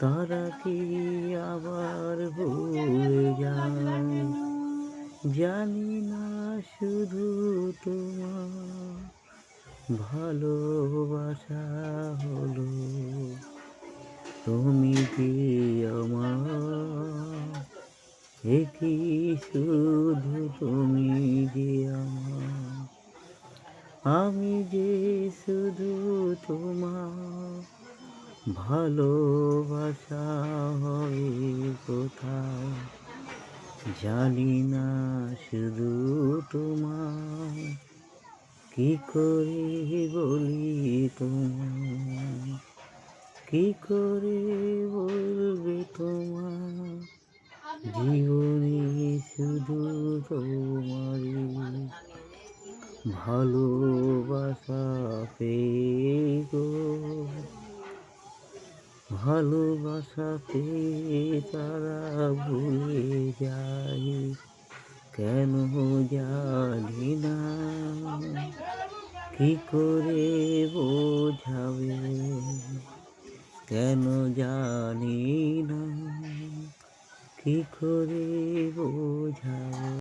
তারা কি আবার ভুলে যায়? জানি না শুধু তোমার ভালোবাসা হলো তুমি যে আমার, কি শুধু তুমি যে আমার, আমি যে শুধু তোমার ভালোবাসা হবে কোথায় জানি না শুধু তোমার কি করে বলি তোমার, কি করে বলবে তোমার জীবনে শুধু তোমারই ভালোবাসা পেয়ে গো, ভালোবাসা পেয়ে তারা ভুলে যায় কেন জানি না, কি করে বোঝাবে কেন জানি না, কি করে বোঝাবে।